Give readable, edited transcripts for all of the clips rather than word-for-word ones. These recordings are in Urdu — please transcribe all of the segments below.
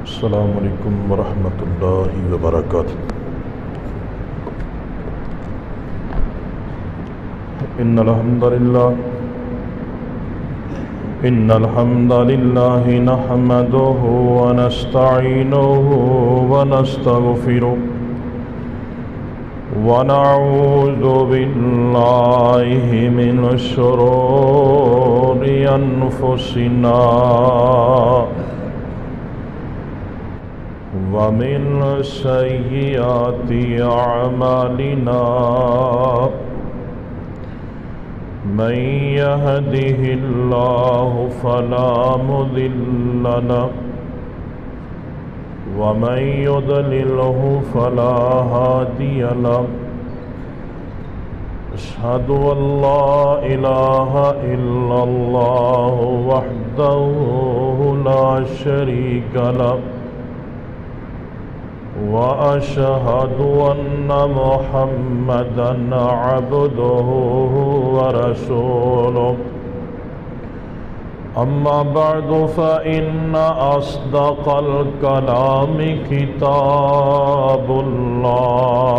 السلام علیکم ورحمۃ اللہ وبرکاتہ۔ إن الحمد لله نحمده ونستعينه ونستغفره ونعوذ بالله من شرور أنفسنا ومن سيئات أعمالنا، من يهده الله فلا مضل له ومن يضلله فلا هادي له، أشهد أن لا إله إلا الله وحده لا شريك له، وأشهد أن محمدًا عبده ورسوله، أما بعد فإن أصدق الكلام كتاب الله،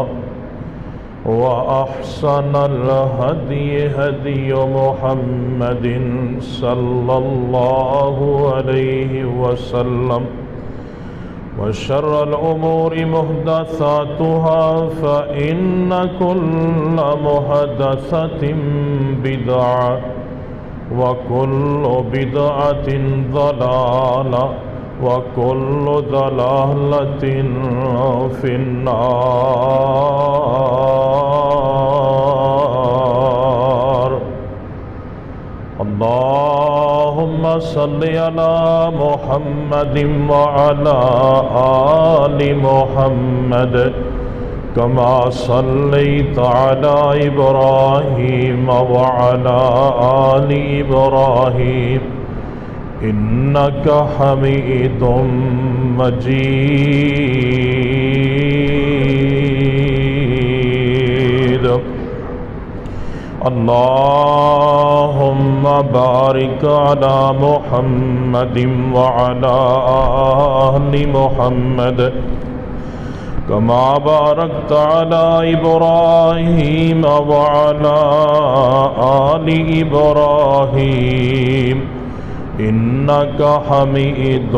وأحسن الهدي هدي محمد صلى الله عليه وسلم، وشر الأمور محدثاتها فإن كل محدثة بدعة وكل بدعة ضلالة وكل ضلالة في النار۔ اللهم صل على محمد وعلى آل محمد كما صليت على إبراهيم وعلى آل إبراهيم إنك حميد مجيد۔ اللهم بارك على محمد وعلى آل محمد كما باركت على إبراهيم وعلى آل إبراهيم إنك حميد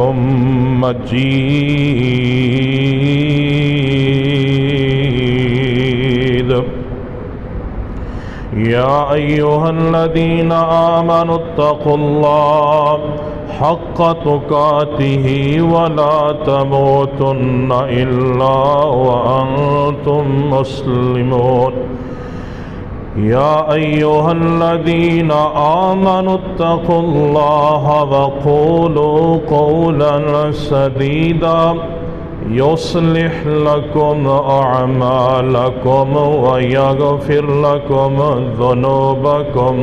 مجيد۔ يا أيها الذين آمنوا اتقوا الله حق تقاته ولا تموتن إلا وأنتم مسلمون۔ يا أيها الذين آمنوا اتقوا الله وقولوا قولا سديدا يصلح لكم أعمالكم ويغفر لكم ذنوبكم،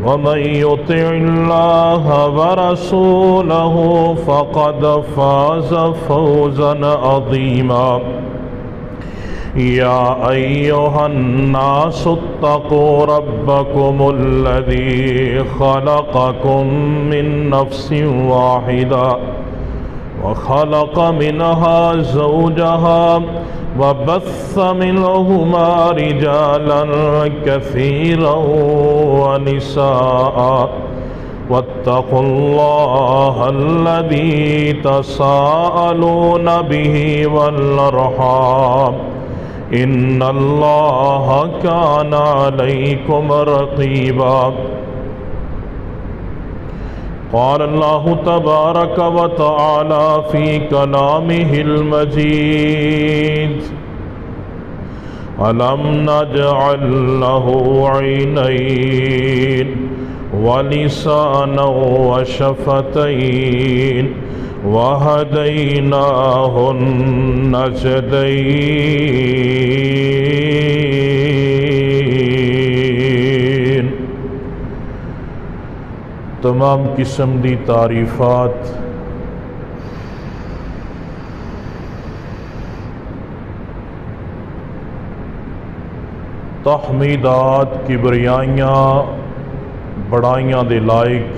ومن يطع الله ورسوله فقد فاز فوزا عظيما۔ يا أيها الناس اتقوا ربكم الذي خلقكم من نفس واحدة وخلق منها زوجها وبث منهما رجالا كثيرا ونساء، واتقوا الله الذي تساءلون به والأرحام إن الله كان عليكم رقيبا۔ قال الله تبارك وتعالى في كلامه المجيد: ألم نجعل له عينين ولسانا وشفتين وهديناه النجدين۔ تمام قسم دی تعریفات تحمیدات کبریائیاں بڑائیاں دے لائق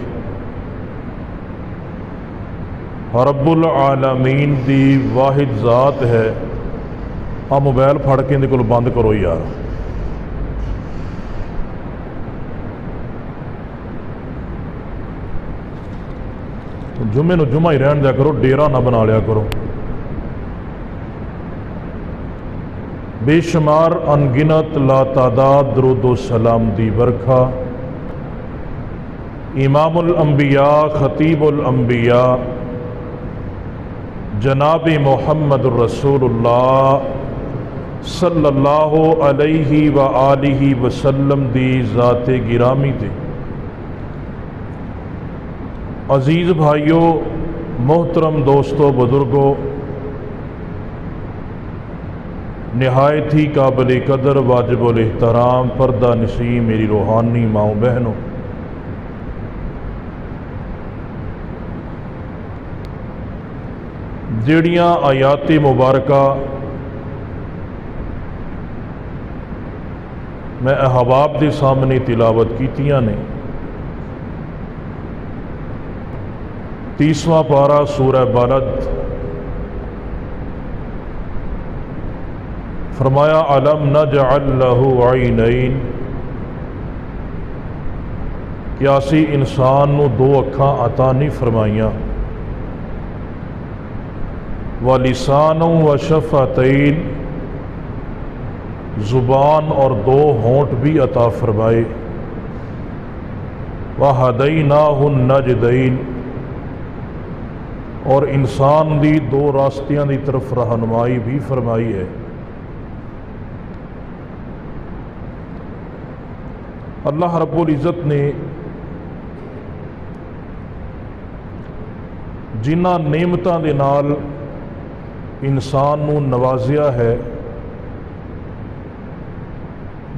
رب العالمین دی واحد ذات ہے۔ موبائل پھڑ کے اندر کول بند کرو یار۔ جمعے نو جمعہ ہی رہن دیا کرو، ڈیرا نہ بنا لیا کرو۔ بے شمار انگنت لا تعداد درود و سلام دی برکھا امام الانبیاء خطیب الانبیاء جناب محمد الرسول اللہ صلی اللہ علیہ وآلہ وسلم دی ذات گرامی تے۔ عزیز بھائیوں، محترم دوستوں، بزرگوں، نہایت ہی قابل قدر، واجب الاحترام، پردہ نشین میری روحانی ماؤں بہنوں، جڑیاں آیات مبارکہ میں احباب دے سامنے تلاوت کیتیاں نے، 30واں پارہ سورہ بلد، فرمایا الم نجعل لہ عینین، کیا اسی انسان نو دو اکھاں عطا نہیں فرمائیاں، وَلِسَانًا وَشَفَتَيْن، زبان اور دو ہونٹ بھی عطا فرمائے، وَهَدَيْنَاهُ النَّجْدَيْن، اور انسان دی دو راستیاں دی طرف رہنمائی بھی فرمائی ہے۔ اللہ رب العزت نے جنہاں نعمتاں دے نال انسان نو نوازیا ہے،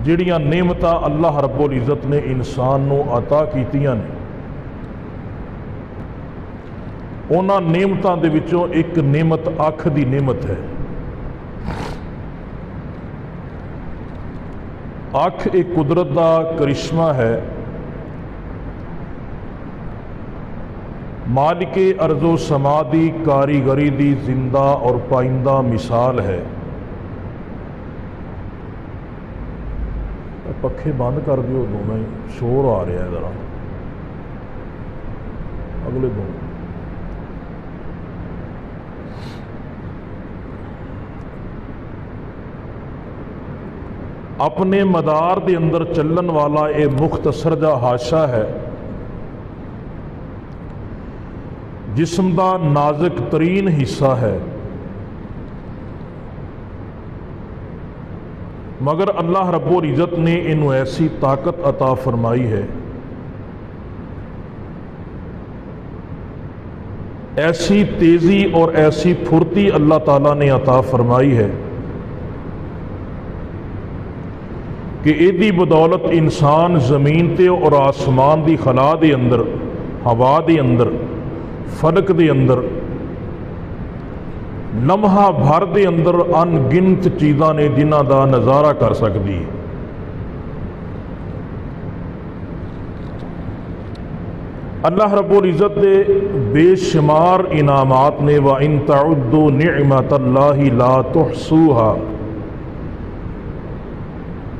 جڑیاں نعمتاں اللہ رب العزت نے انسان نو عطا کیتیاں نے، انہاں نعمتاں دے وچوں ایک نعمت اکھ دی نعمت ہے۔ اکھ ایک قدرت دا کرشمہ ہے، مالک ارض و سما دی کاریگری دی زندہ اور پائندہ مثال ہے۔ پکھے بند کر دیو دونوں ہی، شور آ رہا ہے ذرا، اگلے دو۔ اپنے مدار دے اندر چلن والا اے مختصر جا حاشا ہے، جسم دا نازک ترین حصہ ہے، مگر اللہ رب العزت نے انہوں ایسی طاقت عطا فرمائی ہے، ایسی تیزی اور ایسی پھرتی اللہ تعالیٰ نے عطا فرمائی ہے کہ ایدی بدولت انسان زمین تے اور آسمان دی خلا دے اندر، ہوا دے اندر، فلک دے اندر لمحہ بھر دے اندر ان گنت چیزاں نے جنہ دا نظارہ کر سکتی ہے۔ اللہ رب العزت دے بے شمار انعامات نے، وَإِن تَعُدُّوا نِعْمَةَ اللَّهِ لَا تُحْصُوهَا،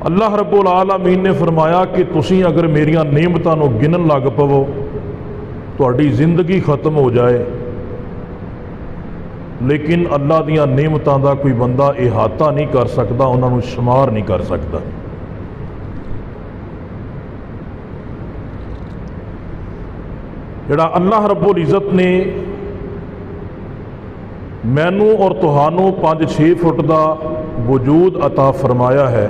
اللہ رب العالمین نے فرمایا کہ تسی اگر میریاں نعمتاں نو گنن لگ پو تہاڈی زندگی ختم ہو جائے، لیکن اللہ دیاں نعمتاں دا کوئی بندہ احاطہ نہیں کر سکتا، انہاں نو شمار نہیں کر سکتا۔ جڑا اللہ رب العزت نے مینوں اور تہانوں 5-6 فٹ دا وجود عطا فرمایا ہے،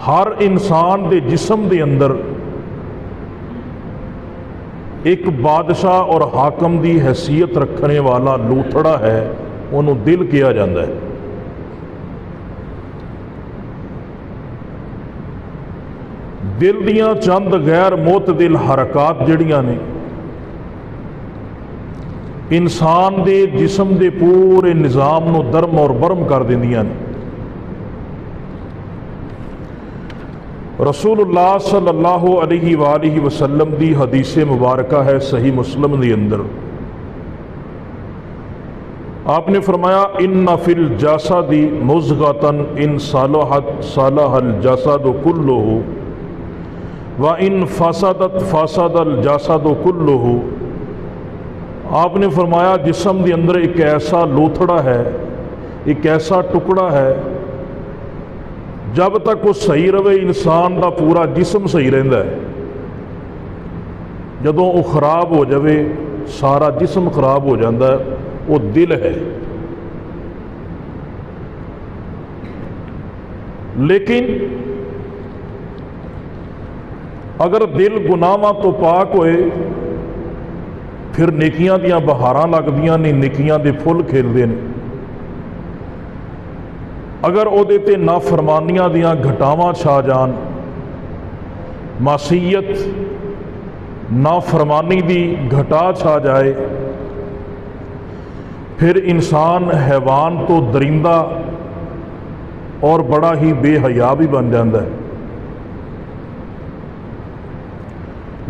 ہر انسان دے جسم دے اندر ایک بادشاہ اور حاکم دی حیثیت رکھنے والا لوتھڑا ہے، انہوں دل کیا جاندہ ہے۔ دل دیاں چند غیر معتدل حرکات جڑیاں نے انسان دے جسم دے پورے نظام نو درم اور برم کر دیندیاں نے۔ رسول اللہ صلی اللہ علیہ وآلہ وسلم دی حدیث مبارکہ ہے صحیح مسلم دی اندر، آپ نے فرمایا ان فی الجسد مضغۃ ان صلحت صلح الجسد کلہ وان فسدت فسد الجسد کلہ۔ آپ نے فرمایا جسم کے اندر ایک ایسا لوتھڑا ہے، ایک ایسا ٹکڑا ہے، جب تک وہ صحیح رہے انسان دا پورا جسم صحیح رہندا ہے، جدوں وہ خراب ہو جاوے سارا جسم خراب ہو جاتا ہے، وہ دل ہے۔ لیکن اگر دل گناہاں تو پاک ہوئے پھر نیکیاں دیاں بہاراں لگدیاں نے، نیکیاں دے پھل کھلدے نے۔ اگر او دے تے نافرمانیاں دیاں گھٹاواں چھا جان، معصیت نافرمانی دی گھٹا چھا جائے، پھر انسان حیوان تو درندہ اور بڑا ہی بے حیا بھی بن جاتا ہے۔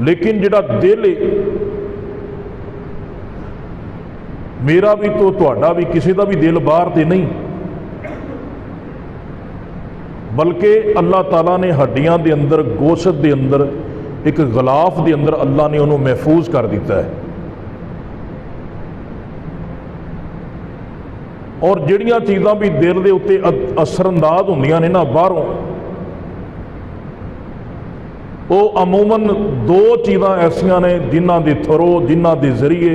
لیکن جڑا دل ہے، میرا بھی تو تہاڈا بھی کسی دا بھی دل باہر تے نہیں، بلکہ اللہ تعالیٰ نے ہڈیاں دے اندر گوشت دے اندر ایک غلاف دے اندر اللہ نے انہوں محفوظ کر دیتا ہے۔ اور جڑیاں چیزاں بھی دل دے اتے اثر انداز ہوندیاں نے نا باہروں، وہ عموماً دو چیزاں ایسیاں نے جنہاں دے تھرو جنہاں دے ذریعے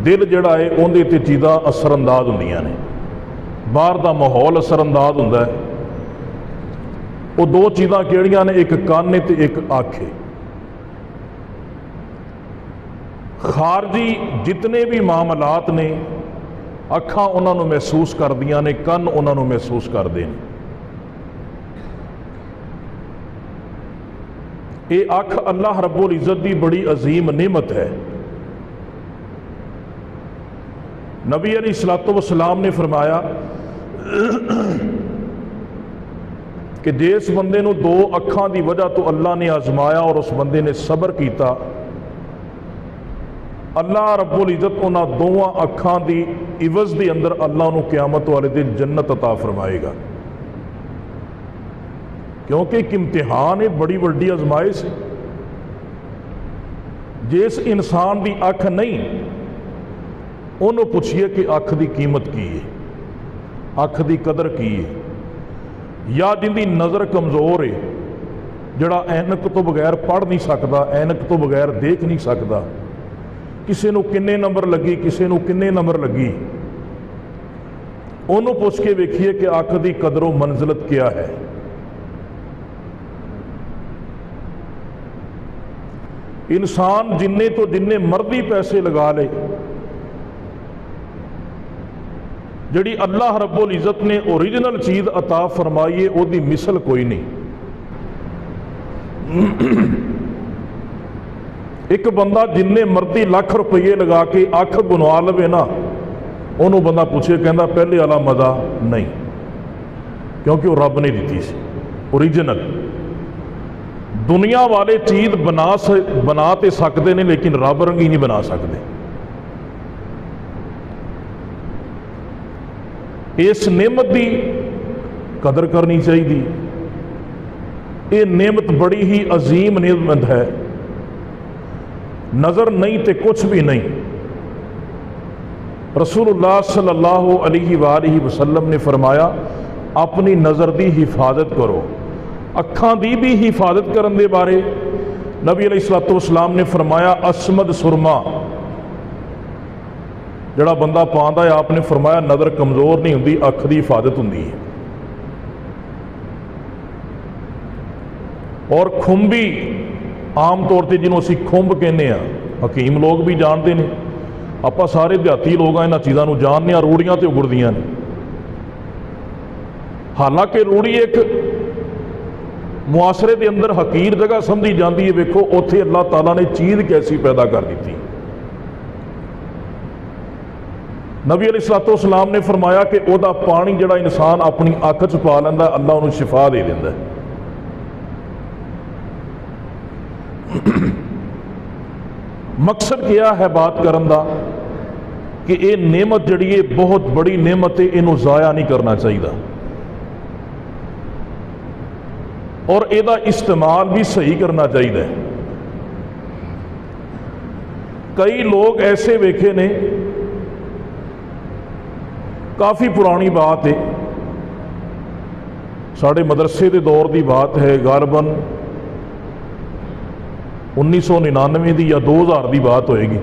دل جڑا ہے اندے تے چیزاں اثر انداز ہوندیاں نے، باہر دا ماحول اثر انداز ہوندا ہے۔ وہ دو چیزاں کیڑیاں نے، ایک کان تے ایک آنکھ ہے۔ خارجی جتنے بھی معاملات نے اکھاں انہاں نوں محسوس کردیاں نے، کن انہاں نوں محسوس کردے نے۔ یہ اکھ اللہ رب العزت دی بڑی عظیم نعمت ہے۔ نبی علیہ الصلوۃ والسلام نے فرمایا کہ جس بندے نو دو اکھاں دی وجہ تو اللہ نے آزمایا اور اس بندے نے صبر کیتا، اللہ رب العزت انہاں دوواں اکھاں دی عوض دے اندر اللہ انہوں قیامت والے دن جنت عطا فرمائے گا، کیونکہ ایک امتحان ہے، بڑی بڑی آزمائش ہے۔ جس انسان دی اکھ نہیں انہوں پوچھئے کہ اکھ دی قیمت کی ہے، اکھ دی قدر کی ہے، یا جن دی نظر کمزور ہے، جڑا اینک تو بغیر پڑھ نہیں سکتا، اینک تو بغیر دیکھ نہیں سکتا، کسے نو کنے نمبر لگی کسے نو کنے نمبر لگی، انہوں پوچھ کے ویکھیے کہ اکھ دی قدر و منزلت کیا ہے۔ انسان جننے تو جننے مردی پیسے لگا لے، جڑی اللہ رب العزت نے اوریجنل چیز عطا فرمائیے او دی مثل کوئی نہیں۔ ایک بندہ جننے مرضی لاکھ روپیے لگا کے اکھ بنوا لوے نا، انہوں بندہ پوچھے کہندا پہلے والا مزہ نہیں، کیونکہ وہ رب نے دیتی سی اوریجنل۔ دنیا والے چیز بنا تے سکتے ہیں لیکن رب رنگی نہیں بنا سکتے۔ اس نعمت دی قدر کرنی چاہیے۔ یہ نعمت بڑی ہی عظیم نعمت ہے، نظر نہیں تے کچھ بھی نہیں۔ رسول اللہ صلی اللہ علیہ وآلہ وسلم نے فرمایا اپنی نظر دی حفاظت کرو۔ اکھاں دی بھی حفاظت کرن دے بارے نبی علیہ الصلوۃ والسلام نے فرمایا اسمد سرما جڑا بندہ پاندا ہے، آپ نے فرمایا نظر کمزور نہیں ہوندی، اکھ دی حفاظت ہوندی ہے۔ اور کھمبی عام طور تے جنہوں اسی کھمب کہنے ہیں، حکیم لوگ بھی جانتے ہیں، آپا سارے دیہاتی لوگ ہیں، انہاں چیزاں نوں جاننے ہیں، روڑیاں تے اگڑدیاں نے۔ حالانکہ روڑی ایک معاشرے دے اندر حقیر جگہ سمجھی جاندی ہے، ویکھو اوتھے اللہ تعالیٰ نے چیز کیسی پیدا کر دیتی۔ نبی علیہ الصلوۃ والسلام نے فرمایا کہ او دا پانی جڑا انسان اپنی اکھ چ پا لیندا ہے، اللہ انہوں شفا دے دیندا ہے۔ مقصد کیا ہے بات کرن دا کہ یہ نعمت جڑی ہے بہت بڑی نعمت ہے، انہوں ضائع نہیں کرنا چاہیے اور یہ استعمال بھی صحیح کرنا چاہیے۔ کئی لوگ ایسے ویکھے نے، کافی پرانی بات ہے، ساڑھے مدرسے دے دور دی بات ہے، غالباً 1999 دی یا 2000 دی بات ہوئے گی۔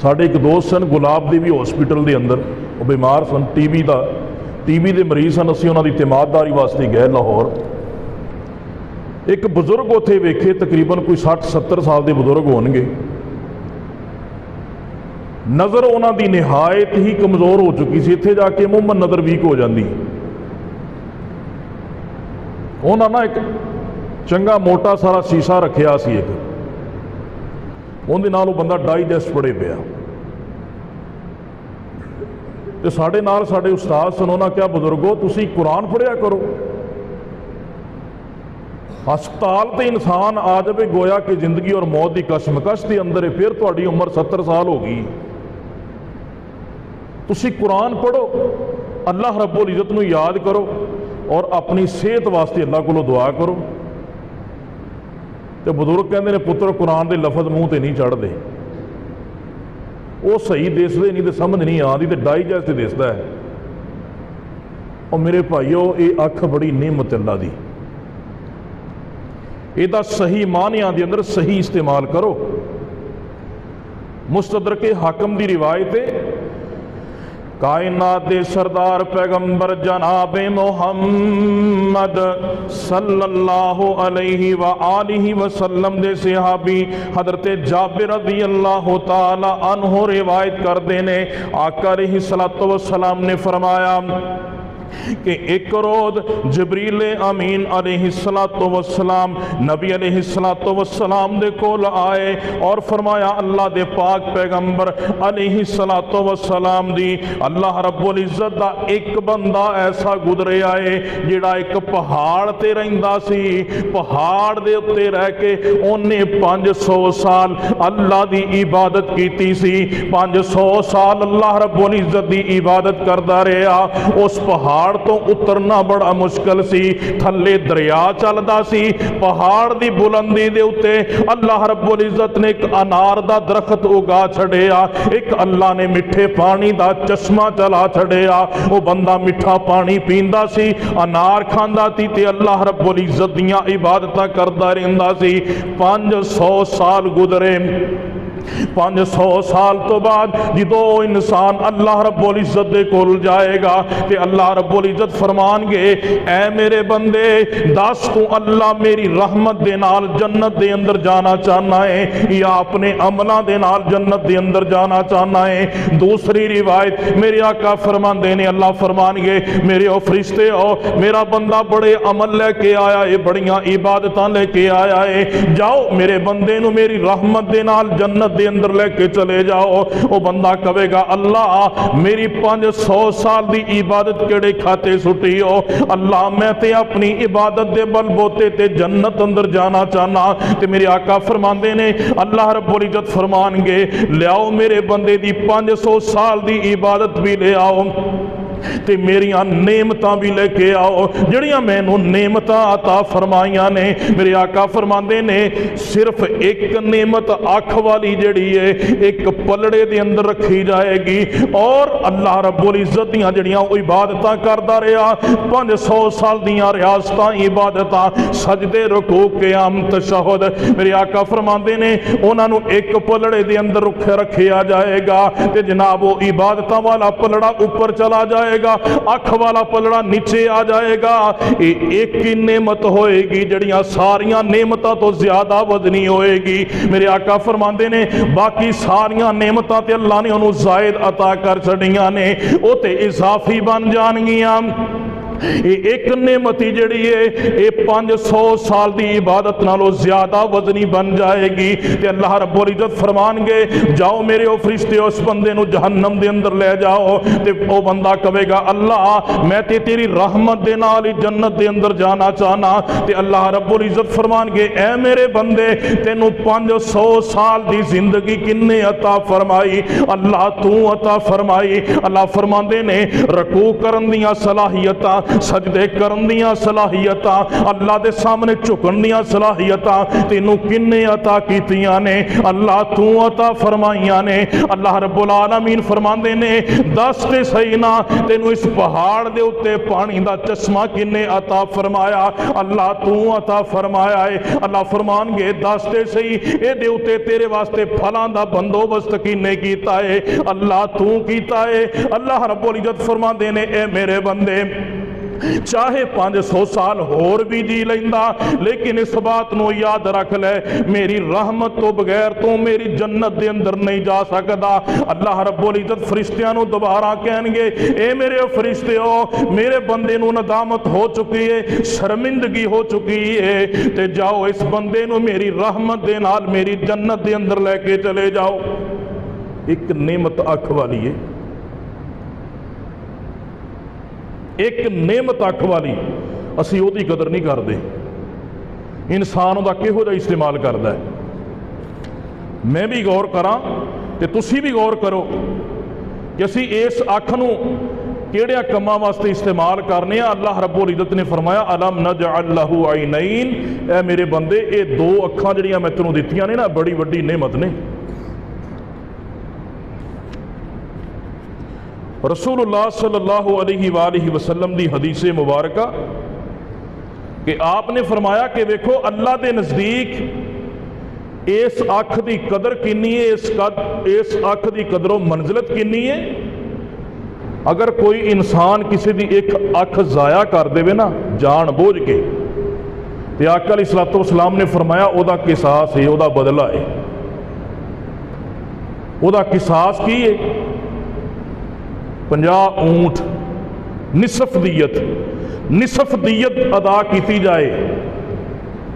ساڑھے ایک دوست سن گلاب دی بھی ہاسپٹل دے اندر، وہ بیمار سن، ٹی بی دے مریض سن، اسی انہاں دی تیمارداری واسطے گئے لاہور۔ ایک بزرگ اتھے ویکھے، تقریباً کوئی 60-70 سال دے بزرگ ہون گے، نظر انہاں دی نہایت ہی کمزور ہو چکی سی، اتھے جا کے عموماً نظر ویک ہو جاندی۔ انہاں نا ایک چنگا موٹا سارا شیشہ رکھیا سی، ایک اندے نال وہ بندہ ڈائجسٹ پڑے پیا، تے ساڑھے نال ساڑھے استاد سن، انہاں کیا بزرگو تسی قرآن پڑھیا کرو، ہسپتال تے انسان آ جائے گویا کہ زندگی اور موت دی کشمکش دے اندر ہے، پھر تہاڈی عمر 70 سال ہو گئی، تسی قرآن پڑھو، اللہ رب العزت نو یاد کرو اور اپنی صحت واسطے اللہ کو دعا کرو۔ تے بزرگ کہندے نے پتر قرآن دے لفظ منہ تے نہیں چڑھ دے، وہ صحیح دسدے نہیں تے سمجھ نہیں آندی تے ڈائجسٹ دسدا ہے۔ اور میرے بھائیو، یہ اکھ بڑی نعمت اللہ دی، یہ صحیح معنیاں دے اندر صحیح استعمال کرو۔ مستدرک حاکم دی روایت ہے، کائنات دے سردار پیغمبر جناب محمد صلی اللہ علیہ وآلہ وسلم دے صحابی حضرت جابر رضی اللہ تعالی عنہ روایت کر دینے، آقا علیہ السلام نے فرمایا کہ ایک روز جبریل امین علیہ السلام نبی علیہ السلام دے کول آئے اور فرمایا اللہ دے پاک پیغمبر علیہ السلام دی اللہ رب العزت دا ایک بندہ ایسا گزرے آئے جڑا ایک پہاڑ تے رہندا سی، پہاڑ دے اتے رہ کے انہیں 500 سال اللہ دی عبادت کیتی سی، 500 سال اللہ رب العزت دی عبادت کردا رہا، اس پہاڑ تو اترنا بڑا مشکل سی، تھلے دریا چلدا سی، پہاڑ دی بلندی دے اتے اللہ رب العزت نے ایک انار دا درخت اگا چھڑیا، ایک اللہ نے مٹھے پانی دا چشمہ چلا چھڑیا، وہ بندہ مٹھا پانی پیندا سی، انار کھاندا تی تے اللہ رب العزت دیاں عبادتاں کردا رہندا سی۔ 500 سال گزرے، 500 سال تو بعد جدو انسان اللہ رب العزت دے کول جائے گا تے اللہ رب العزت فرمان گے، اے میرے بندے دس تو اللہ میری رحمت دے نال جنت دے اندر جانا چاہنا ہے یا اپنے عملہ دے نال جنت دے اندر جانا چاہنا ہے؟ دوسری روایت میرے آقا فرمان دینے، اللہ فرمان گے میرے او فرشتے او میرا بندہ بڑے عمل لے کے آیا ہے، بڑیاں عبادتاں لے کے آیا ہے، جاؤ میرے بندے نو میری رحمت دے نال جنت دے اندر لے کے چلے جاؤ۔ وہ بندہ کہے گا اللہ میری 500 سال دی عبادت کیڑے کھاتے سٹی ہو، اللہ میں تے اپنی عبادت دے بل بوتے تے جنت اندر جانا چاہنا۔ تے میرے آقا فرماندے نے اللہ رب العزت فرمان گے لیاؤ میرے بندے دی 500 سال دی عبادت بھی لے آؤ تے میریاں نعمتاں بھی لے کے آؤ جڑیاں میں نو نعمتاں عطا فرمائیاں نے۔ میرے آقا فرماندے نے صرف ایک نعمت آنکھ والی جڑی ہے ایک پلڑے دے اندر رکھی جائے گی، اور اللہ رب العزت دیاں جڑیاں عبادتاں کردا رہا 500 سال دیاں ریاستاں عبادتاں سجدے رکوع قیام تشہد، میرے آقا فرماندے نے انہاں نو ایک پلڑے دے اندر رکھیا جائے گا تے جناب وہ عبادتاں والا پلڑا اوپر چلا جائے گا، آنکھ والا پلڑا نیچے آ جائے گا۔ ایک ہی نعمت ہوئے گی جڑیاں ساریاں نعمتاں تو زیادہ وزنی ہوئے گی۔ میرے آقا فرماندے نے باقی ساریاں نعمتاں تے اللہ نے انہوں زائد عطا کر چھڑیاں نے، او تے اضافی بن جان گیاں۔ ایک نعمت ہی جڑی ہے یہ 500 سال دی عبادت نالوں زیادہ وزنی بن جائے گی تے اللہ رب العزت فرمان گے جاؤ میرے او فرشتے اس بندے نو جہنم دے اندر لے جاؤ تے او بندہ کہے گا اللہ میں تے تیری رحمت دے نال جنت دے اندر جانا چاہنا تے اللہ رب العزت فرمان گے اے میرے بندے تینو 500 سال دی زندگی کنے عطا فرمائی اللہ تو عطا فرمائی اللہ فرماندے نے رکوع کرن دیاں صلاحیتاں سجدے کرن دیاں صلاحیتاں اللہ دے سامنے جھکن دیاں صلاحیتاں تینوں کنے عطا کیتیاں نے اللہ تو عطا فرمائیاں نے اللہ رب العالمین فرماندے نے دس تے صحیح نا تینوں اس پہاڑ دے اتے پانی دا چشمہ کنے عطا فرمایا اللہ تو عطا فرمایا ہے اللہ فرمان گے دس تے صحیح اے دے اتے تیرے واسطے پھلاں دا بندوبست کنے کیتا ہے اللہ تو کیتا ہے اللہ رب العزت فرماندے نے اے میرے بندے چاہے 500 سال اور بھی جی لیندہ لیکن اس بات نو یاد رکھ لے میری رحمت تو بغیر تو میری جنت دے اندر نہیں جا سکتا اللہ رب العزت فرشتیاں نو دوبارہ کہیں گے اے میرے فرشتے ہو میرے بندے نو ندامت ہو چکی ہے شرمندگی ہو چکی ہے تے جاؤ اس بندے نو میری رحمت دے نال میری جنت دے اندر لے کے چلے جاؤ ایک نعمت اکھ والی ہے ایک نعمت اکھ والی اسی او دی قدر نہیں کرتے انسان دا کہو جا استعمال کرتا ہے میں بھی غور کراں تے تسی بھی غور کرو کہ اسی اس اکھ نو کیڑے کماں واسطے استعمال کرنے ہیں اللہ رب العزت نے فرمایا الم نجعل لہ عینین اے میرے بندے اے دو اکھاں جڑیاں میں تینوں دتیاں نے نا بڑی وڈی نعمت نے رسول اللہ صلی اللہ علیہ وآلہ وسلم دی حدیث مبارکہ کہ آپ نے فرمایا کہ دیکھو اللہ دے نزدیک اس اکھ دی قدر کنی ہے اس اکھ دی قدر و منزلت کنی ہے اگر کوئی انسان کسی دی ایک اکھ ضائع کر دے نا جان بوجھ کے تے آقا علیہ الصلوۃ والسلام نے فرمایا او دا قصاص ہے او دا بدلہ ہے او دا قصاص کی ہے 50 اونٹ نصف دیت ادا کیتی جائے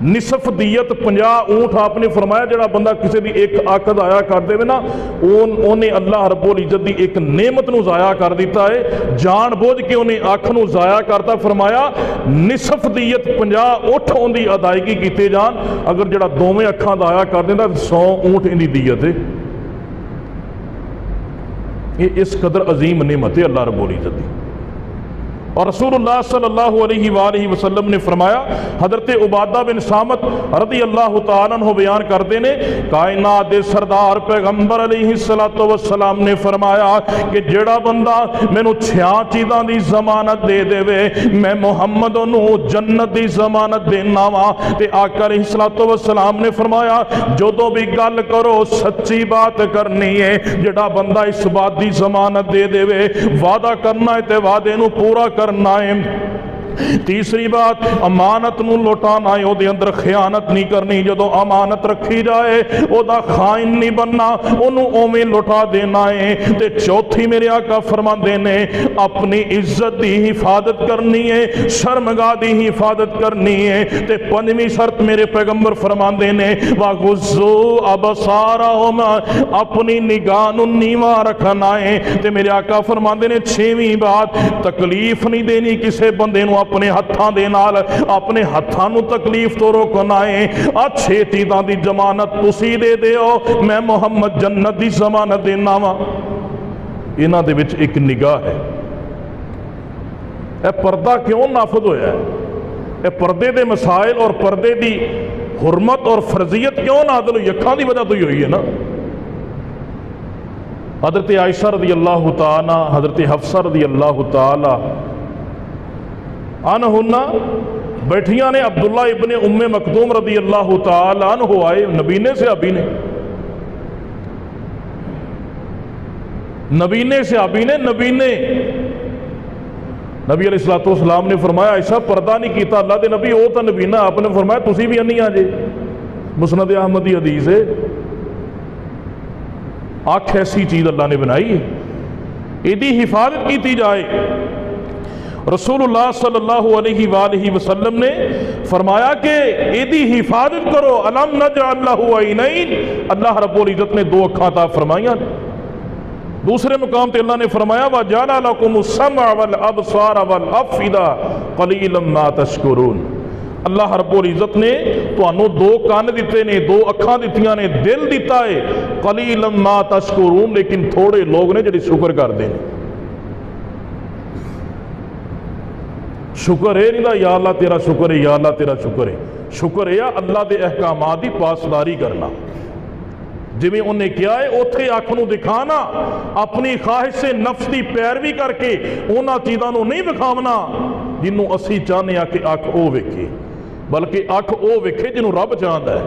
نصف دیت 50 اونٹ آپ نے فرمایا جڑا بندہ کسی دی ایک اکھ ضائع کر دے نا انہیں اللہ رب العزت دی ایک نعمت نو ضائع کر دیتا ہے جان بوجھ کے انہیں اکھ نو ضائع کرتا فرمایا نصف دیت 50 اونٹ ان دی ادائیگی کیتے جان اگر جڑا دوویں اکھاں ضائع کر دیندا 100 اونٹ ان دی دیت ہے یہ اس قدر عظیم نعمت ہے اللہ رب العزت دی اور رسول اللہ صلی اللہ علیہ وآلہ وسلم نے فرمایا حضرت عبادہ بن صامت رضی اللہ تعالیٰ عنہ بیان کرتے نے کائنات دے سردار پیغمبر علیہ السلام نے فرمایا کہ جڑا بندہ میں نو 6 چیزاں دی ضمانت دے دے وے میں محمد نو جنت دی ضمانت دینا وا تے آقا علیہ السلام نے فرمایا جدوں بھی گل کرو سچی بات کرنی ہے جڑا بندہ اس بات دی ضمانت دے دے وے وعدہ کرنا ہے تے وعدے نو پورا کرنا ہے تیسری بات امانت نو لوٹانا ہے او دے اندر خیانت نہیں کرنی جدو امانت رکھی جائے او دا خائن نہیں بننا انہوں اومیں لوٹا دینا ہے تے چوتھی میرے آقا فرماندے نے اپنی عزت دی حفاظت کرنی ہے شرمگاہ دی حفاظت کرنی ہے تے پنجویں شرط میرے پیغمبر فرماندے نے وَغُضُّوا أَبْصَارَهُمْ اپنی نگاہ نو نیواں رکھنا ہے تے میرے آقا فرماندے نے 6ویں بات تکلیف نہیں دینی کسے بندے نو اپنے ہتھاں دے نال اپنے ہتھاں نو تکلیف تو روکنا ہے اچھے چیزاں دی ضمانت تسی دے دیو میں محمد جنت دی ضمانت دینا وا انہاں دے وچ ایک نگاہ ہے اے پردہ کیوں نافذ ہویا ہے اے پردے دے مسائل اور پردے دی حرمت اور فرضیت کیوں نازل ہوئی اکھاں دی وجہ تو ہی ہوئی ہے نا حضرت عائشہ رضی اللہ تعالی حضرت حفصہ رضی اللہ تعالی عنہنا بیٹھیاں نے عبداللہ ابن ام مکتوم رضی اللہ تعالی عنہ آئے نبینے سے ابینے نبی علیہ السلام نے فرمایا ایسا پردہ نہیں کیتا اللہ دے نبی او تا نبینا آپ نے فرمایا تسی بھی انہی آجے مسند احمدی حدیث ہے آنکھ ایسی چیز اللہ نے بنائی ہے ایدی حفاظت کیتی جائے رسول صلی اللہ علیہ وآلہ وسلم نے فرمایا کہ ایدی حفاظت کرو، الم نجعل لہ عینین، اللہ رب العزت نے دو اکھاں عطا فرمائیاں۔ دوسرے مقام تے اللہ نے فرمایا وَجَعَلَ لَكُمُ السَّمْعَ وَالْأَبْصَارَ وَالْأَفْئِدَةَ قَلِيلًا مَا تَشْكُرُونَ۔ اللہ رب العزت نے تانوں دو کان دیتے نے، دو اکھاں دتیاں نے، دل دیتا ہے، قَلِيلًا مَا تَشْكُرُونَ، لیکن تھوڑے لوگ نے جڑے شکر کردے نے۔ شکر ہے نہیں دا یا اللہ تیرا شکر ہے، یا اللہ تیرا شکر ہے، شکر ہے اللہ دے احکامات دی پاسداری کرنا، جویں انہیں کیا ہے اوتھے اکھ نو دکھانا، اپنی خواہش سے نفس دی پیروی کر کے انہاں چیزاں نو نہیں دکھاونا جنوں اسی چاہنے کہ اکھ او ویکھے، بلکہ اکھ او ویکھے جنوں رب چاہندا ہے۔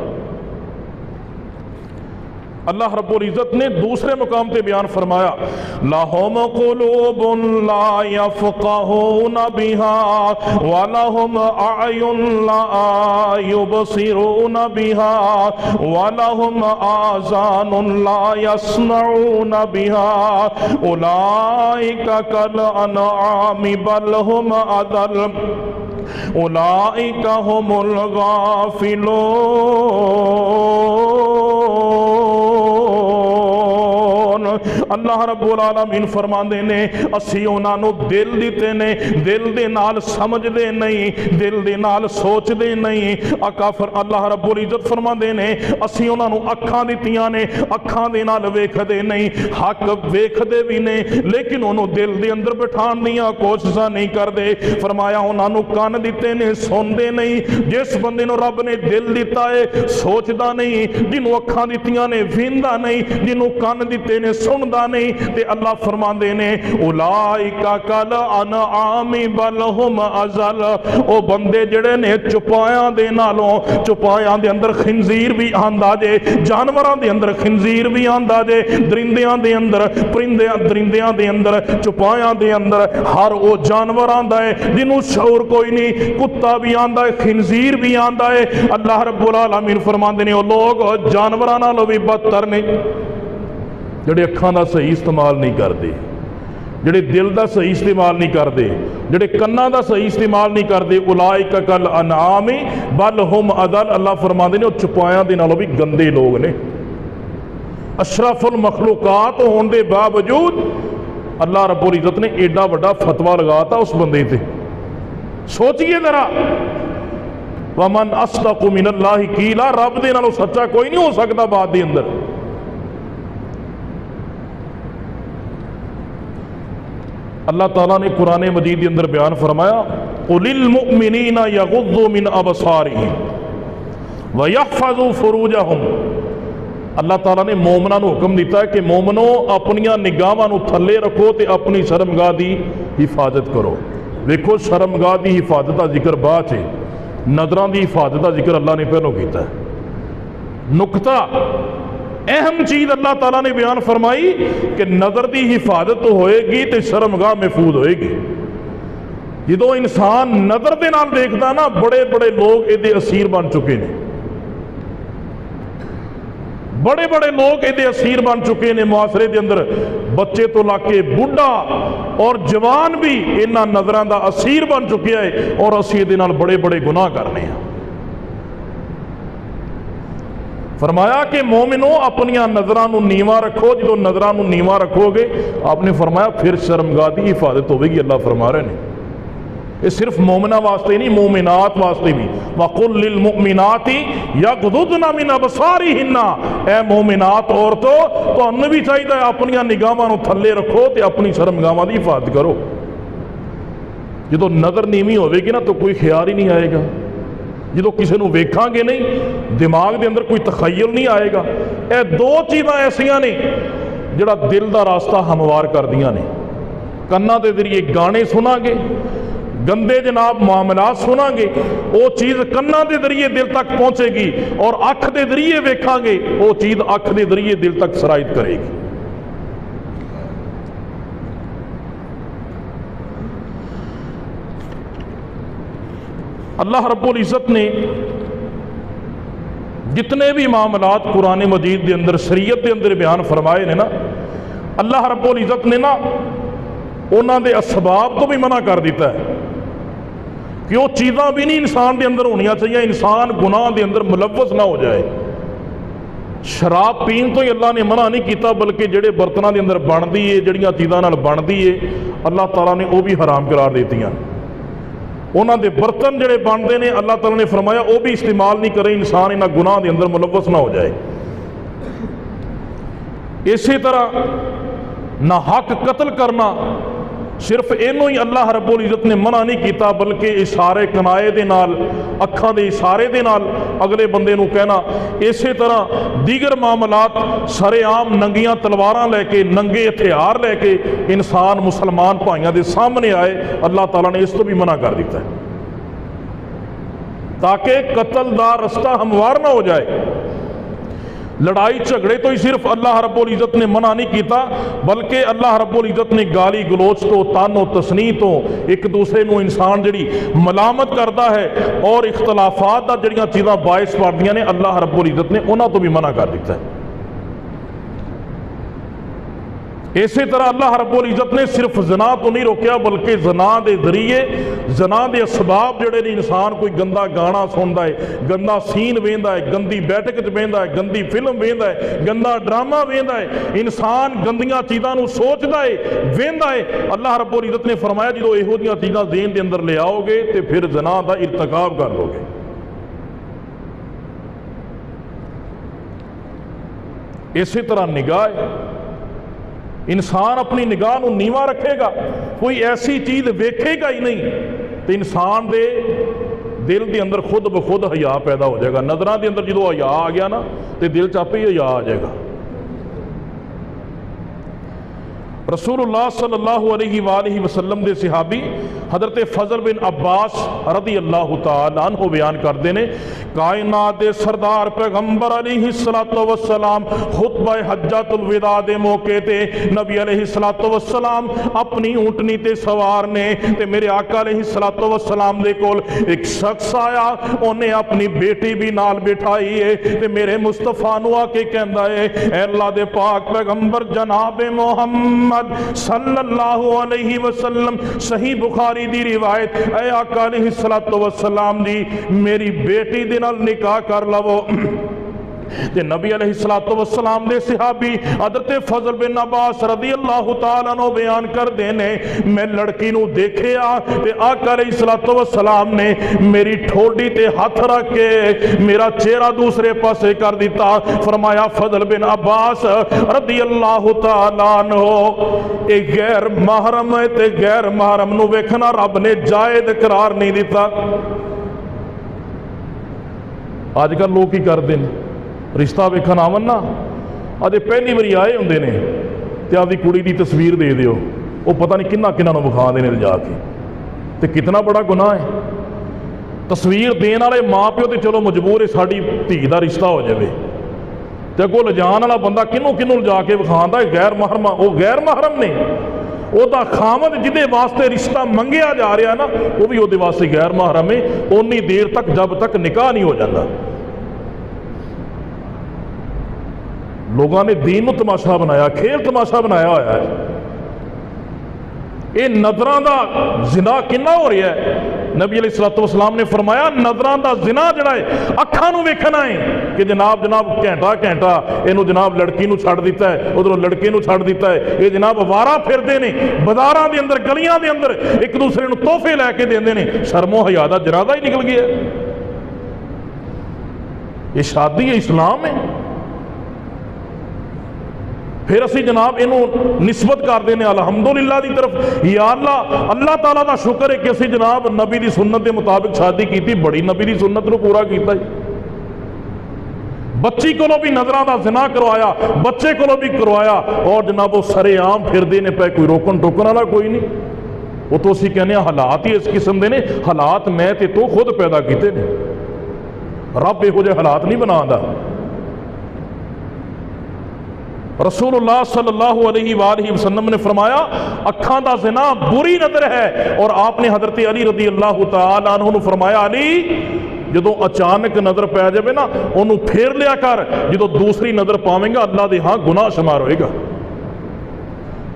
اللہ رب العزت نے دوسرے مقام تے بیان فرمایا لَهُمْ قُلُوبٌ لَا يَفْقَهُونَ بِهَا وَلَهُمْ أَعْيُنٌ لَا يُبْصِرُونَ بِهَا وَلَهُمْ آذَانٌ لَا يَسْمَعُونَ بِهَا أُولَئِكَ كَالْأَنْعَامِ بَلْ هُمْ أَضَلُّ أُولَئِكَ هُمُ الغافلون۔ اللہ رب العالمین فرماندے نے اسی انہاں نو دل دیتے نے، دل دے نال سمجھ دے نہیں، دل دے نال سوچ دے نہیں۔ اللہ رب العزت فرماندے نے اسی انہاں نو اکھاں دتیاں نے، اکھاں دے نال ویکھ دے نہیں، حق ویکھ دے بھی نے لیکن انہوں دل دے اندر بٹھان دیاں کوششاں نہیں کر دے۔ فرمایا انہاں نو کان دیتے نے، سن دے نہیں۔ جس بندے نو رب نے دل دیتا ہے سوچدا نہیں، جنوں اکھاں دتیاں نے ویندا نہیں، جنوں کان دیتے نے سندا نہیں، تے اللہ فرماندے نے اولائک کالانعام بل ہم اضل، او بندے جڑے نے چپایاں دے نالوں، چپایاں دے اندر خنزیر بھی آندا جے، جانوراں دے اندر خنزیر بھی آندا جے، درندیاں دے اندر درندیاں دے اندر چپایاں دے اندر ہر او جانور آندا ہے جنوں شعور کوئی نہیں، کتا بھی آندا ہے، خنزیر بھی آندا ہے۔ اللہ رب العالمین فرماندے نے او لوگ جانوراں نالوں بھی بدتر نے جڑے اکھاں دا صحیح استعمال نہیں کردے، جڑے دل دا صحیح استعمال نہیں کردے، جڑے کناں دا صحیح استعمال نہیں کردے۔ اولئک کالانعام بل ہم اضل، اللہ فرماندے نے او چپایاں دے نالوں بھی گندے لوگ نے۔ اشرف المخلوقات ہون دے باوجود اللہ رب العزت نے ایڈا بڑا فتویٰ لگاتا اس بندے تے۔ سوچئے ذرا ومن اصدق من اللہ قیلا، رب دے نالوں سچا کوئی نہیں ہو سکتا بات دے اندر۔ اللہ تعالیٰ نے قرآن مجید کے اندر بیان فرمایا قُلِ الْمُؤْمِنِينَ يَغُضُّوا مِنْ أَبْصَارِهِمْ وَيَحْفَظُوا فُرُوجَهُمْ۔ اللہ تعالیٰ نے مومنوں کو حکم دیتا ہے کہ مومنوں اپنیاں نگاہاں تھلے رکھو تے اپنی شرمگاہ دی حفاظت کرو۔ دیکھو شرمگاہ دی حفاظت کا ذکر بعد ہے، نظران دی حفاظت کا ذکر اللہ نے پہلو کیتا ہے۔ نقطہ اہم چیز اللہ تعالیٰ نے بیان فرمائی کہ نظر دی حفاظت ہوئے گی تے شرمگاہ محفوظ ہوئے گی۔ جدو انسان نظر دے نال دیکھدا نا، بڑے بڑے لوگ ایدے اسیر بن چکے نے، بڑے بڑے لوگ ایدے اسیر بن چکے نے معاشرے دے اندر، بچے تو لاکے بڑھا اور جوان بھی انہاں نظران دا اسیر بن چکے ہے اور اسی دے نال بڑے بڑے گناہ کرنے ہیں۔ فرمایا کہ مومنوں اپنیاں نظران نیواں رکھو، جدو نظران نیواں رکھو گے آپ نے فرمایا پھر شرمگاہ دی حفاظت ہوگی۔ اللہ فرما رہے ہیں یہ صرف مومنہ واسطے نہیں، مومنات واسطے بھی۔ وَقُلْ لِلْمُؤْمِنَاتِ يَغْضُضْنَ مِنْ أَبْصَارِهِنَّ، اے مومنات عورتوں تو ہمیں بھی چاہیے اپنیاں نگاہاں تھلے رکھو تے اپنی شرمگاہاں دی حفاظت کرو۔ جدو نظر نیویں ہوئے گی نا تو کوئی خیال ہی نہیں آئے گا، جدو کسی نو ویکھاں گے نہیں دماغ دے اندر کوئی تخیل نہیں آئے گا۔ اے دو چیزاں ایسیاں نے جڑا دل دا راستہ ہموار کر دیاں نے۔ کنا دے ذریعے گانے سنا گے، گندے جناب معاملات سنا گے، وہ چیز کنا دے ذریعے دل تک پہنچے گی، اور اکھ دے ذریعے ویکھاں گے وہ چیز اکھ دے ذریعے دل تک سرایت کرے گی۔ اللہ رب العزت نے جتنے بھی معاملات قرآن مجید دے اندر شریعت دے اندر بیان فرمائے نے نا، اللہ رب العزت نے نا انہاں دے اسباب تو بھی منع کر دیتا ہے کہ وہ چیزاں بھی نہیں انسان دے اندر ہونیاں چاہیے، انسان گناہ دے اندر ملوث نہ ہو جائے۔ شراب پین تو ہی اللہ نے منع نہیں کیتا، بلکہ جڑے برتناں دے اندر بندی ہے، جڑیاں چیزاں نال بندی ہے، اللہ تعالیٰ نے وہ بھی حرام قرار دیتیاں۔ انہاں دے برتن جڑے بنتے ہیں اللہ تعالیٰ نے فرمایا وہ بھی استعمال نہیں کرے، انسان انہاں گناہ دے اندر ملوث نہ ہو جائے۔ اسی طرح نہ حق قتل کرنا، صرف اینو ہی اللہ رب العزت نے منع نہیں کیتا، بلکہ اشارے کنائے دے نال، اکھاں دے اشارے دے نال اگلے بندے نو کہنا۔ اسی طرح دیگر معاملات سرے عام ننگیاں تلواراں لے کے، ننگے ہتھیار لے کے انسان مسلمان بھائیاں دے سامنے آئے، اللہ تعالیٰ نے اس تو بھی منع کر دیتا ہے تاکہ قتل دا رستہ ہموار نہ ہو جائے۔ لڑائی جھگڑے تو ہی صرف اللہ رب العزت نے منع نہیں کیتا، بلکہ اللہ رب العزت نے گالی گلوچ تو، تان و تسنی تو، ایک دوسرے نو انسان جڑی ملامت کرتا ہے اور اختلافات دا جڑیاں چیزاں باعث پڑدیاں نے، اللہ رب العزت نے انہاں تو بھی منع کر دیتا ہے۔ اسی طرح اللہ رب العزت نے صرف زنا تو نہیں روکیا، بلکہ زنا دے ذریعے، زنا دے اسباب جڑے نے، انسان کوئی گندا گانا سندا ہے، گندا سین ویندا ہے، گندی بیٹھک چ بہندا ہے، گندی فلم ویندا ہے، گندا ڈرامہ ویندا ہے، انسان گندیاں چیزاں نو سوچدا ہے، ویندا ہے۔ اللہ رب العزت نے فرمایا جدو یہو جیاں چیزاں ذہن دے اندر لے آؤ گے تے پھر زنا دا ارتکاب کر لو گے۔ اسی طرح نگاہ، انسان اپنی نگاہ نو نیواں رکھے گا، کوئی ایسی چیز ویکھے گا ہی نہیں تو انسان دے دل دے اندر خود بخود حیا پیدا ہو جائے گا۔ نظراں دے اندر جدو حیا آ گیا نا تو دل چاپے ہی حیا آ جائے گا۔ رسول اللہ صلی اللہ علیہ وآلہ وسلم دے صحابی حضرت فضل بن عباس رضی اللہ تعالیٰ عنہ بیان کردے نے، کائنات دے سردار پیغمبر علیہ السلام خطبہ حجۃ الوداع دے موقع تے نبی علیہ السلام اپنی اونٹنی تے سوار نے تے میرے آقا علیہ السلام دے کول ایک شخص آیا، انہیں اپنی بیٹی بھی نال بٹھائی ہے تے میرے مصطفیٰ نو آ کے کہندا ہے، اے اللہ دے پاک پیغمبر جناب محمد صلی اللہ علیہ وسلم، صحیح بخاری دی روایت، اے آقا علیہ السلام دی میری بیٹی دے نال نکاح کر لو۔ تے نبی علیہ السلام دے صحابی حضرت فضل بن عباس رضی اللہ تعالیٰ عنہ بیان کر دینے، میں لڑکی نو دیکھیا تے آقا علیہ السلام نے میری ٹھوڈی تے ہاتھ رکھ کے میرا چہرہ دوسرے پاسے کر دیتا، فرمایا فضل بن عباس رضی اللہ تعالیٰ عنہ، اے غیر محرم ہے تے غیر محرم نو ویکھنا رب نے جائز قرار نہیں دیتا۔ آج کل لوگ کی کر دیں، رشتہ ویکھن آون نا، اجے پہلی باری آئے ہوندے نے تے آدھی کڑی دی تصویر دے دیو، وہ پتہ نہیں کنا کنا نو بکھا دینے جا کے، تے کتنا بڑا گناہ ہے۔ تصویر دین والے ماں پیو تے چلو مجبور ہے ساڈی دھی دا رشتہ ہو جاوے، تے اگوں لجان والا بندہ کنوں کنوں جا کے بکھاندا ہے غیر محرم، وہ غیر محرم نے، وہ دا خامد جدے واسطے رشتہ منگیا جا رہا نا وہ بھی وہ دے واسطے غیر محرم ہے، اونی دیر تک جب تک نکاح نہیں ہو جاتا۔ لوگوں نے دین نو تماشا بنایا، کھیل تماشا بنایا ہوا ہے۔ یہ نظراں دا زنا کنا ہو رہا ہے؟ نبی علیہ السلام نے فرمایا نظراں دا زنا جڑا ہے اکھاں نو ویکھنا ہے کہ جناب گھنٹا گھنٹا اینو جناب لڑکی نو چھڑ دیتا ہے، ادھروں لڑکے نو چھڑ دیتا ہے، یہ جناب وارا پھردے نے بازاراں دے اندر، گلیاں دے اندر ایک دوسرے نو تحفے لے کے دیندے نے، شرم و حیا دا جنازہ ہی نکل گیا ہے۔ یہ شادی ہے، اسلام ہے؟ پھر اسی جناب انہوں نسبت کر دینے الحمدللہ دی طرف، یا اللہ تعالیٰ دا شکر ہے کہ اسی جناب نبی دی سنت دے مطابق شادی کی تھی، بڑی نبی دی سنت نو پورا کیتا ہے۔ بچی کو بھی نظرہ دا زنا کروایا، بچے کو بھی کروایا، اور جناب وہ سرے عام پھر دینے پہ کوئی روکن ٹوکن والا کوئی نہیں۔ وہ تو اسی کہنے حالات ہی اس قسم دے نے، حالات میں تے تو خود پیدا کیتے نے، رب یہ جے حالات نہیں بنا دا۔ رسول اللہ صلی اللہ علیہ وآلہ وسلم نے فرمایا اکھاں دا زنا بری نظر ہے، اور آپ نے حضرت علی رضی اللہ تعالیٰ عنہ نے فرمایا علی جدو اچانک نظر پہ جائے نا انہوں پھیر لیا کر، جدو دوسری نظر پاویں گا اللہ دے ہاں گناہ شمار ہوئے گا۔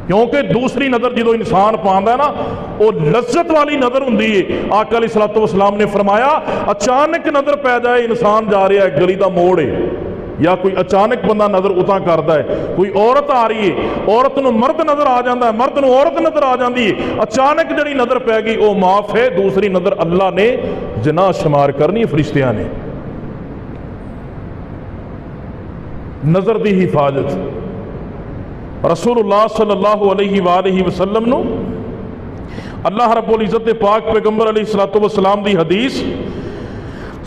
کیونکہ دوسری نظر جدو انسان پاندا ہے نا وہ لذت والی نظر ہوندی ہے۔ آقا علیہ الصلوۃ والسلام نے فرمایا اچانک نظر پی جائے، انسان جا رہا ہے گلی دا موڑ ہے یا کوئی اچانک بندہ نظر اتاں کردا ہے، کوئی عورت آ رہی ہے، عورت نو مرد نظر آ جاندا ہے، مرد نو عورت نظر آ جاندی ہے، اچانک جڑی نظر پی گئی وہ معاف ہے، دوسری نظر اللہ نے جناح شمار کرنی ہے فرشتیاں نے۔ نظر دی حفاظت رسول اللہ صلی اللہ علیہ وآلہ وسلم نو اللہ رب العزت دے پاک پیغمبر علیہ الصلوۃ والسلام دی حدیث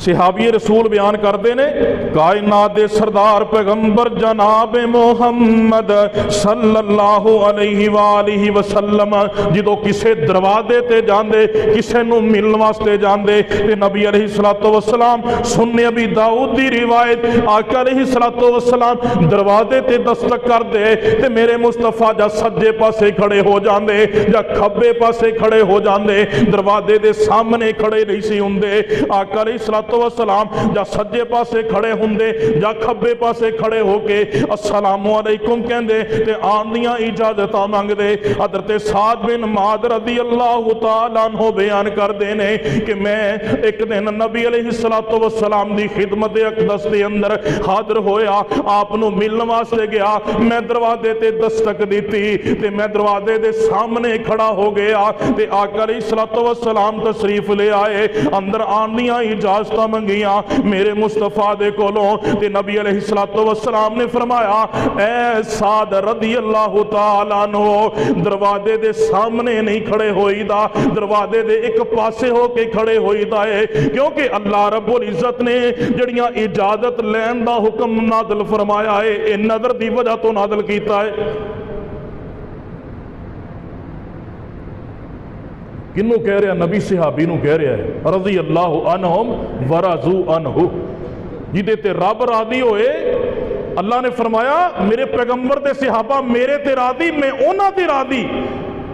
صحابی رسول بیان کردے نے، کائنات دے سردار پیغمبر جناب محمد صلی اللہ علیہ وآلہ وسلم جدو کسے دروازے تے جاندے، کسے نو ملن واسطے جاندے تے نبی علیہ الصلوۃ والسلام سننے ابی داؤد دی روایت آقا علیہ الصلوۃ والسلام دروازے تے دستک کر دے تے میرے مصطفیٰ جا سجے پاسے کھڑے ہو جاندے جا کھبے پاسے کھڑے ہو جاندے، دروازے دے سامنے کھڑے نہیں سی ہوندے۔ آقا علیہ الصلوۃ والسلام جا سجے پاسے کھڑے ہوندے جا کھبے پاسے کھڑے ہو کے السلام علیکم کہندے تے آندیاں اجازتاں مانگ دے۔ حضرت سعد بن معاذ رضی اللہ تعالیٰ عنہ بیان کر دینے کہ میں ایک دن نبی علیہ الصلوۃ والسلام دی خدمت اقدس دے اندر حاضر ہویا، آپ نو ملن واسطے گیا، میں دروازے تے دستک دیتی تے میں دروازے دے سامنے کھڑا ہو گیا تے آقا علیہ الصلوۃ والسلام تشریف لے آئے، اندر آندیاں اجازت منگیاں میرے مصطفیٰ دے کولوں تے نبی علیہ الصلوۃ والسلام نے فرمایا اے سعد رضی اللہ تعالیٰ عنہ دروازے دے سامنے نہیں کھڑے ہوئی دا، دروازے دے ایک پاسے ہو کے کھڑے ہوئی دا ہے، کیونکہ اللہ رب العزت نے جڑیاں اجازت لین دا حکم نازل فرمایا ہے اے نظر دی وجہ تو نازل کیتا ہے۔ کنوں کہہ رہا؟ نبی صحابی نو کہہ رہا ہے رضی اللہ عنہم ورضوا عنہ، جدے تے رب راضی ہوئے۔ اللہ نے فرمایا میرے پیغمبر دے صحابہ میرے تے راضی، میں اونا تے راضی،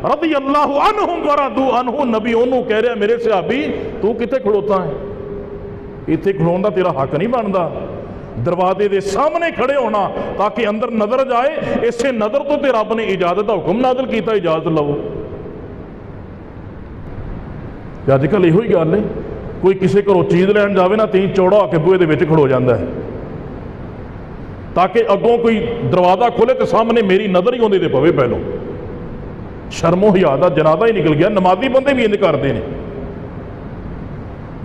رضی اللہ عنہم ورضوا عنہ۔ نبی انہوں کہہ رہا میرے صحابی تو کتے کھڑوتا ہے، اتنے کھڑون دا تیرا حق نہیں بندا، دروازے دے سامنے کھڑے ہونا تاکہ اندر نظر جائے، اسے نظر تو تے رب نے اجازت دا حکم نازل کیتا، اجازت لو۔ اج کل یہ گل ہے کوئی کسی کو چیز لین جاوے نا تین چوڑا ہو کے بوئے دے وچ کھڑو جاندہ ہے تاکہ اگوں کوئی دروازہ کھولے تو سامنے میری نظر ہی ہوندی دے پوے پہلو۔ شرم و حیا دا جنازہ ہی نکل گیا، نمازی بندے بھی انج کردے نے،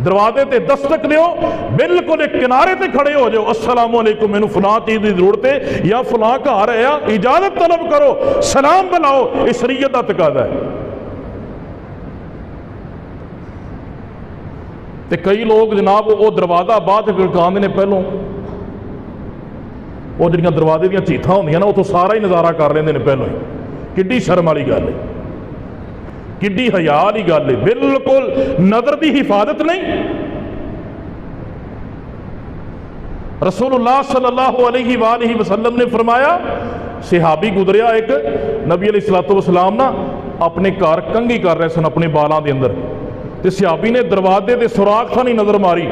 دروازے تے دستک دیو، بالکل ایک کنارے تے کھڑے ہو جاؤ، السلام علیکم مینوں فلاں چیز دی ضرورت ہے یا فلاں گھر ہے، اجازت طلب کرو، سلام بلاؤ، اس شریعت دا تقاضا ہے۔ تے کئی لوگ جناب وہ دروازہ بعد گڑکاندے نے، پہلوں وہ جڑیاں دروازے دیاں چیتھاں ہوندیاں نا وہ تو سارا ہی نظارہ کر لیندے نے پہلوں ہی۔ کڈی شرم والی گل ہے، کڈی حیا والی گل ہے، بالکل نظر دی حفاظت نہیں۔ رسول اللہ صلی اللہ علیہ وآلہ وسلم نے فرمایا، صحابی گزریا ایک، نبی علیہ الصلوۃ والسلام نا اپنے گھر کنگھی کر رہے سن اپنے بالاں دے اندر، تے صحابی نے دروازے دے سوراخ تھا نہیں نظر ماری،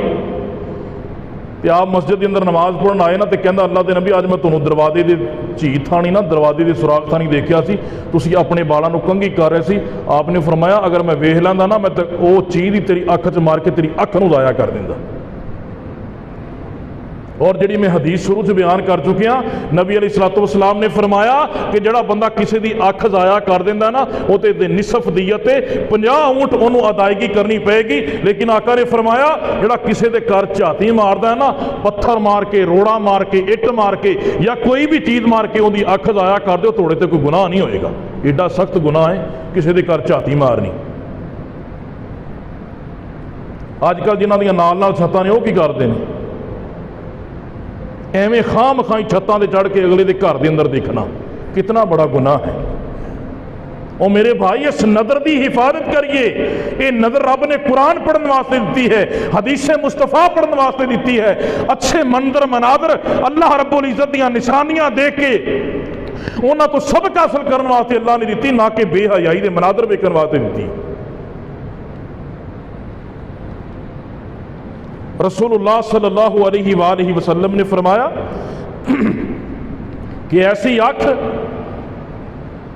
تے آپ مسجد دے اندر نماز پڑھن آئے نا تے کہندا اللہ دے نبی اج میں تانوں دروازے دے چیت تھانی نا دروازے دے سوراخ تھانی دیکھیا سی، تسی اپنے بالاں نو کنگھی کر رہے سی، آپ نے فرمایا اگر میں ویکھ لیندا نا میں تے او چیز ہی تیری اکھ چ مار کے تیری اکھ نو ضائع کر دیندا۔ اور جڑی میں حدیث شروع سے بیان کر چکے ہیں، نبی علیہ الصلوۃ والسلام نے فرمایا کہ جڑا بندہ کسی دی اکھ ضائع کر دیندا نا او تے نصف دیت 50 اونٹ انہوں ادائیگی کرنی پائے گی، لیکن آقا نے فرمایا جڑا کسی دے گھر جھاتی ماردا ہے نا، پتھر مار کے، روڑا مار کے، اٹ مار کے یا کوئی بھی چیز مار کے اون دی اکھ ضائع کر دے تھوڑے تے کوئی گناہ نہیں ہوئے گا۔ ایڈا سخت گناہ ہے کسی دے گھر جھاتی مارنی۔ اج کل جنہاں دیاں نال نال چھتاں نے وہ کی کردے نے، ایویں خام خائی چھتاں دے چڑھ کے اگلے دے گھر دے اندر دیکھنا کتنا بڑا گناہ ہے۔ اور میرے بھائی اس نظر دی حفاظت کریے، یہ نظر رب نے قرآن پڑھن واسطے دیتی ہے، حدیث مصطفیٰ پڑھن واسطے دیتی ہے، اچھے منظر مناظر اللہ رب العزت دیاں نشانیاں دیکھ کے انہاں تو سبق حاصل کرن واسطے اللہ نے دیتی، نہ کہ بے حیائی دے مناظر ویکھن واسطے دیتی۔ رسول اللہ صلی اللہ علیہ وآلہ وسلم نے فرمایا کہ ایسی آنکھ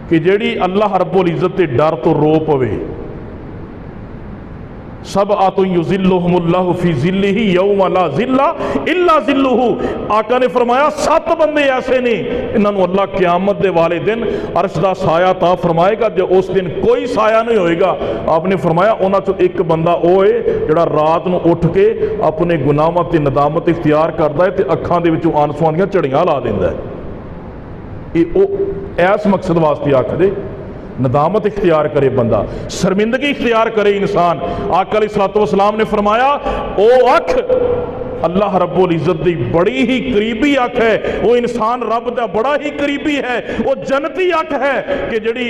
کہ جیڑی اللہ رب العزت کے ڈر تو رو پوے. سبعۃ یظلھم اللہ فی ظلہ یوم لا ظل الا ظلہ. آقا نے فرمایا 7 بندے ایسے نے انہوں نے اللہ قیامت دے والے دن عرش دا سایہ عطا فرمائے گا جو اس دن کوئی سایہ نہیں ہوئے گا. آپ نے فرمایا انہاں چوں ایک بندہ وہ ہے جڑا رات نو اٹھ کے اپنے گناہاں تے ندامت اختیار کردا ہے تے اکھاں دے وچوں آنسواں دیاں جھڑیاں لا دیندا ہے. یہ ایس مقصد واسطے آکھدے ندامت اختیار کرے بندہ, شرمندگی اختیار کرے انسان. آقا علیہ الصلوۃ والسلام نے فرمایا او اکھ اللہ رب العزت دی بڑی ہی قریبی اکھ ہے, وہ انسان رب دا بڑا ہی قریبی ہے, وہ جنتی اکھ ہے کہ جڑی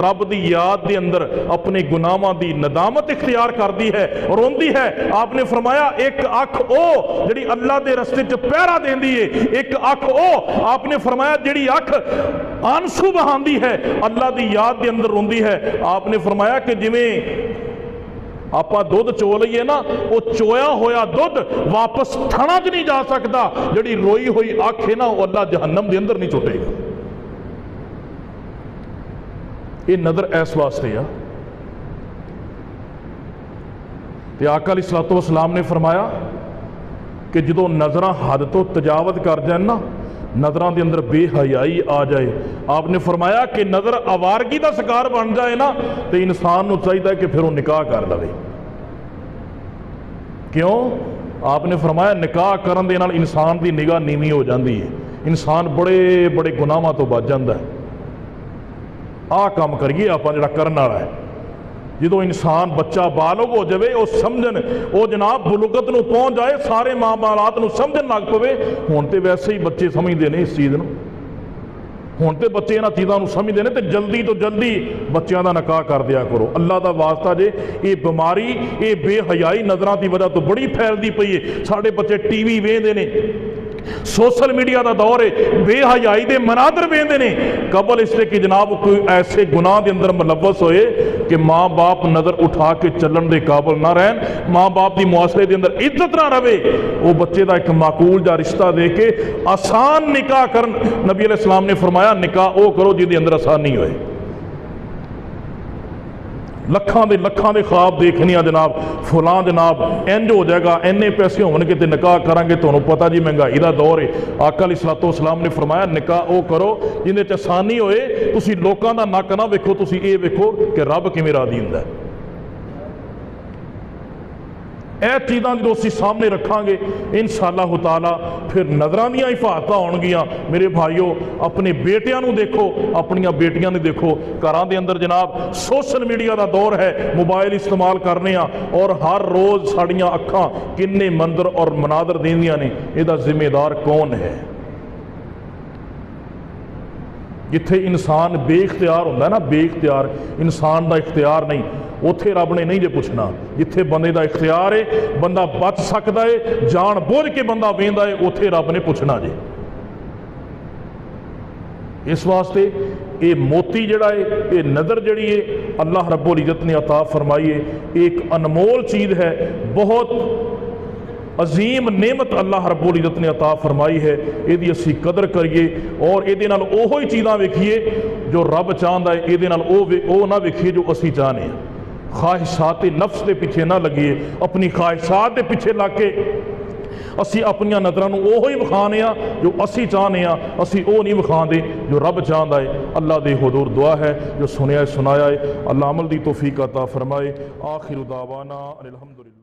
رب دی یاد دے اندر اپنے گناہاں دی ندامت اختیار کردی ہے, روندی ہے. آپ نے فرمایا ایک اکھ او جڑی اللہ دے رستے چ پہرا دیندی ہے, ایک اکھ او آپ نے فرمایا جڑی اکھ آنسو بہاندی ہے اللہ دی یاد دے اندر روندی ہے. آپ نے فرمایا کہ جویں آپا دودھ چو لئیے نا, وہ چویا ہویا دودھ واپس تھنا چ نہیں جا سکتا, جڑی روئی ہوئی اکھ ہے نا وہ اللہ جہنم دے اندر نہیں چھٹے گا. یہ نظر ایس واسطے ہے. تے آقا علیہ الصلوۃ والسلام نے فرمایا کہ جدو نظراں حد تو تجاوز کر جائیں نا, نظراں دے اندر بے حیائی آ جائے, آپ نے فرمایا کہ نظر آوارگی دا شکار بن جائے نا تو انسان نو چاہیے کہ پھر وہ نکاح کر لے. کیوں؟ آپ نے فرمایا نکاح کرن دے نال انسان دی نگاہ نیوی ہو جاندی ہے, انسان بڑے بڑے گناہاں تو بچ جاندا ہے. آ کام کریے آپ جڑا کرن والا ہے. جدو انسان بچہ بالغ ہو جائے وہ سمجھن, وہ جناب بلوغت نو پہنچ جائے, سارے معاملات نو سمجھن لگ پوے. ہون تے ویسے ہی بچے سمجھتے ہیں اس چیز نو, ہون تے بچے انہاں چیزاں نو سمجھتے ہیں, تے جلدی تو جلدی بچیاں دا نکاح کر دیا کرو. اللہ دا واسطہ جے یہ بیماری یہ بے حیائی نظراں دی وجہ تو بڑی پھیلدی پئی ہے. ساڈے بچے ٹی وی ویندے نے, سوشل میڈیا دا دور ہے, بے حیائی دے مناظر ویندے نے. قبل اس سے کہ جناب کوئی ایسے گناہ دے اندر ملوث ہوئے کہ ماں باپ نظر اٹھا کے چلن دے قابل نہ رہن, ماں باپ دی معاشرے دے اندر عزت نہ رہے, وہ بچے دا ایک معقول جا رشتہ دے کے آسان نکاح کرن. نبی علیہ السلام نے فرمایا نکاح او کرو جی دے اندر آسانی ہوئے. لکھاں دے خواب دیکھنی جناب, فلاں جناب انج ہو جائے گا, اینے پیسے ہون گے تے نکاح کریں گے. تمہیں پتہ جی مہنگائی دا دور ہے. آقا علیہ الصلوۃ والسلام نے فرمایا نکاح او کرو جن دے آسانی ہوئے. تسی لوکاں دا نک نہ ویکھو, تسی اے ویکھو کہ رب کیویں راضی ہوندا ہے. اے چیزاں جو اسی سامنے رکھاں گے انشاءاللہ تعالی پھر نظراں دیاں حفاظتاں ہون گیاں. میرے بھائیو اپنے بیٹیاں نو دیکھو, اپنیاں بیٹیاں نے دیکھو. گھراں دے اندر جناب سوشل میڈیا دا دور ہے, موبائل استعمال کرنے ہاں, اور ہر روز ساڑیاں اکھاں کنے منظر اور مناظر دیندیاں نے. یہ دا ذمہ دار کون ہے؟ جتھے انسان بے اختیار ہوتا ہے نا, بے اختیار انسان دا اختیار نہیں, اتھے رب نے نہیں جے پوچھنا. جتھے بندے دا اختیار ہے, بندہ بچ سکتا ہے, جان بوجھ کے بندہ ویندا ہے, اتھے رب نے پوچھنا جے. اس واسطے یہ موتی جڑا ہے, یہ نظر جڑی ہے اللہ رب العزت نے عطا فرمائی ہے, ایک انمول چیز ہے, بہت عظیم نعمت اللہ رب العزت نے عطا فرمائی ہے. یہ اسی قدر کریے اور یہ اوہی چیزاں ویکھیے جو رب چاہتا ہے, یہ او نہ ویکھیے جو اسی چاہنے ہیں. خواہشات نفس دے پیچھے نہ لگیے, اپنی خواہشات دے پیچھے لگ کے اسی اپنی نظروں اوہی وکھانے ہاں جو اسی چاہنے ہاں, اسی او نہیں وکھاندے جو رب چاہتا ہے. اللہ دے حضور دعا ہے جو سنیا سنایا ہے, اللہ عمل دی توفیق عطا فرمائے. آخر دعوانا الحمدللہ.